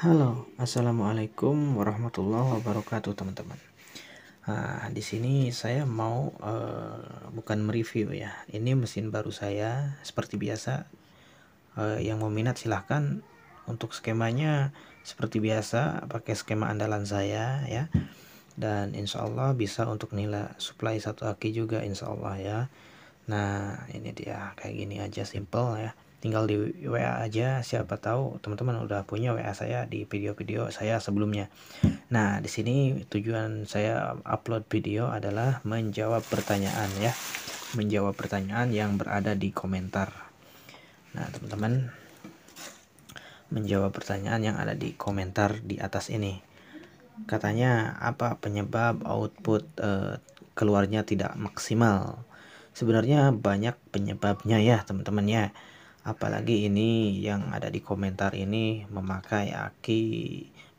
Halo, assalamualaikum warahmatullahi wabarakatuh, teman-teman. Di sini saya mau bukan mereview ya. Ini mesin baru saya, seperti biasa. Yang mau minat silahkan. Untuk skemanya seperti biasa, pakai skema andalan saya ya. Dan insya Allah bisa untuk nilai supply satu aki juga, insya Allah ya. Nah, ini dia kayak gini aja, simple ya. Tinggal di WA aja, siapa tahu teman-teman udah punya WA saya di video-video saya sebelumnya. Nah, di sini tujuan saya upload video adalah menjawab pertanyaan ya. Menjawab pertanyaan yang berada di komentar. Nah, teman-teman, menjawab pertanyaan yang ada di komentar di atas ini. Katanya apa penyebab output keluarnya tidak maksimal? Sebenarnya banyak penyebabnya ya, teman-teman ya. Apalagi ini yang ada di komentar ini memakai aki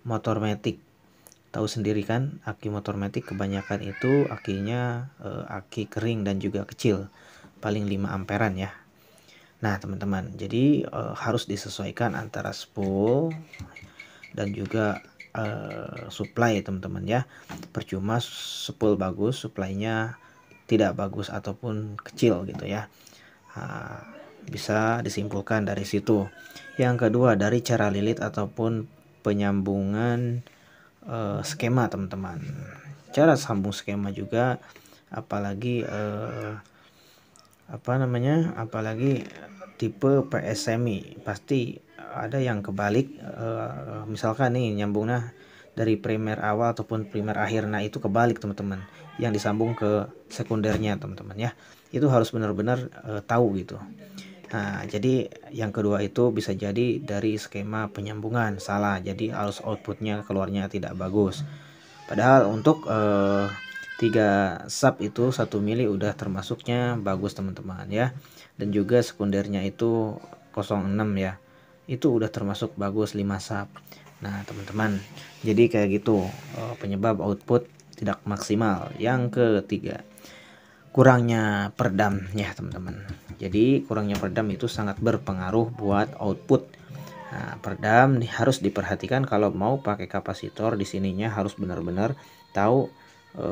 motor matic. Tahu sendiri kan, aki motor matic kebanyakan itu akinya aki kering dan juga kecil, paling 5 amperan ya. Nah, teman-teman, jadi harus disesuaikan antara spool dan juga supply, teman-teman ya. Percuma spool bagus, supply-nya tidak bagus ataupun kecil gitu ya. Bisa disimpulkan dari situ. Yang kedua, dari cara lilit ataupun penyambungan skema, teman-teman. Cara sambung skema juga, apalagi apalagi tipe PSMI pasti ada yang kebalik. Misalkan nih nyambungnya dari primer awal ataupun primer akhir, nah itu kebalik teman-teman, yang disambung ke sekundernya teman-teman ya. Itu harus benar-benar tahu gitu. Nah, jadi yang kedua itu bisa jadi dari skema penyambungan salah, jadi harus outputnya keluarnya tidak bagus. Padahal untuk 3 sub itu 1 mili udah termasuknya bagus teman-teman ya. Dan juga sekundernya itu 06 ya, itu udah termasuk bagus 5 sub. Nah, teman-teman, jadi kayak gitu penyebab output tidak maksimal. Yang ketiga, kurangnya peredam ya teman-teman. Jadi kurangnya peredam itu sangat berpengaruh buat output. Nah, peredam harus diperhatikan kalau mau pakai kapasitor. Di sininya harus benar-benar tahu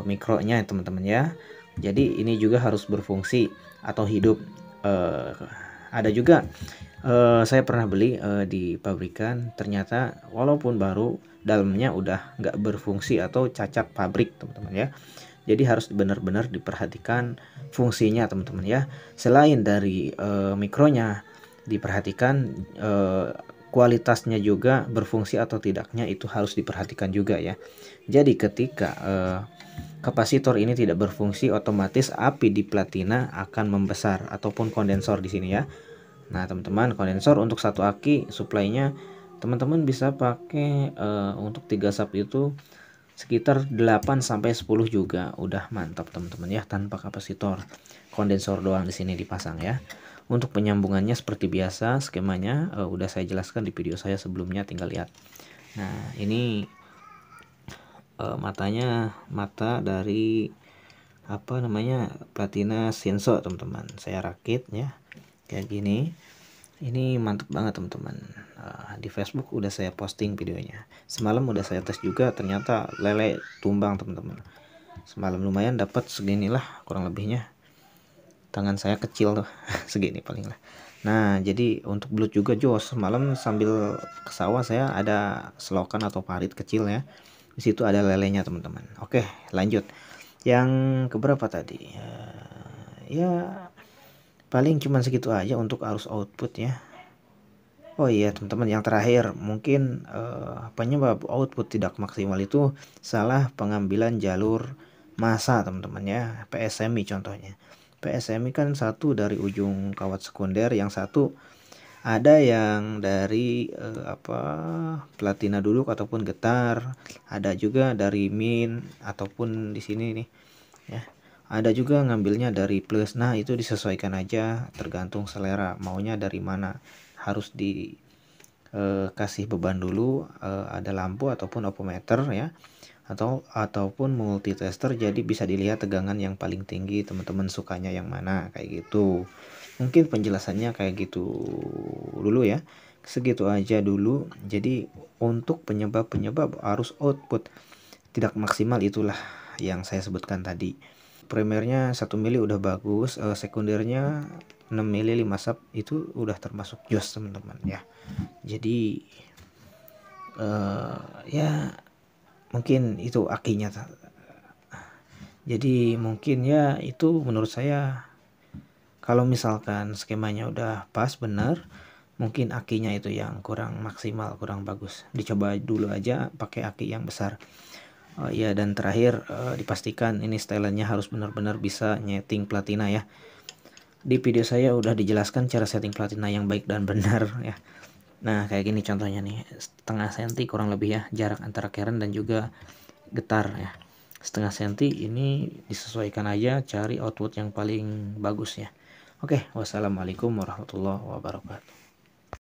mikronya teman-teman ya. Jadi ini juga harus berfungsi atau hidup. Ada juga saya pernah beli di pabrikan, ternyata walaupun baru dalamnya udah nggak berfungsi atau cacat pabrik teman-teman ya. Jadi harus benar-benar diperhatikan fungsinya teman-teman ya. Selain dari mikronya, diperhatikan kualitasnya juga berfungsi atau tidaknya, itu harus diperhatikan juga ya. Jadi ketika kapasitor ini tidak berfungsi, otomatis api di platina akan membesar ataupun kondensor di sini ya. Nah, teman-teman, kondensor untuk satu aki supply-nya teman-teman bisa pakai untuk 3 sub itu sekitar 8 sampai 10 juga udah mantap teman-teman ya, tanpa kapasitor. Kondensor doang di sini dipasang ya. Untuk penyambungannya seperti biasa, skemanya udah saya jelaskan di video saya sebelumnya, tinggal lihat. Nah, ini matanya mata dari platina Shinso teman-teman. Saya rakit ya kayak gini. Ini mantap banget teman-teman. Di Facebook udah saya posting videonya. Semalam udah saya tes juga, ternyata lele tumbang teman-teman. Semalam lumayan dapat seginilah kurang lebihnya. Tangan saya kecil tuh segini paling lah. Nah, jadi untuk belut juga jos. Semalam sambil ke sawah saya ada selokan atau parit kecil ya. Di situ ada lelenya teman-teman. Oke, lanjut. Yang keberapa tadi? Ya paling cuman segitu aja untuk arus output ya. Oh iya teman-teman, yang terakhir mungkin penyebab output tidak maksimal itu salah pengambilan jalur massa teman-teman ya. PSMI contohnya. PSMI kan satu dari ujung kawat sekunder, yang satu ada yang dari platina duduk ataupun getar, ada juga dari min ataupun di sini nih ya. Ada juga ngambilnya dari plus. Nah, itu disesuaikan aja, tergantung selera maunya dari mana. Harus dikasih beban dulu, ada lampu ataupun odometer ya, ataupun multitester, jadi bisa dilihat tegangan yang paling tinggi teman-teman sukanya yang mana kayak gitu. Mungkin penjelasannya kayak gitu dulu ya. segitu aja dulu. Jadi untuk penyebab-penyebab arus output tidak maksimal itulah yang saya sebutkan tadi. Primernya 1 mili udah bagus, sekundernya 6 mili 5 sub itu udah termasuk jos teman-teman ya. Jadi ya mungkin itu akinya. Jadi mungkin ya itu menurut saya kalau misalkan skemanya udah pas benar, mungkin akinya itu yang kurang maksimal, kurang bagus. Dicoba dulu aja pakai aki yang besar. Ya, dan terakhir dipastikan ini setelannya harus benar-benar bisa nyeting platina ya. Di video saya udah dijelaskan cara setting platina yang baik dan benar ya. Nah, kayak gini contohnya nih, setengah senti kurang lebih ya jarak antara keren dan juga getar ya. Setengah senti ini disesuaikan aja, cari output yang paling bagus ya. Oke, wassalamualaikum warahmatullahi wabarakatuh.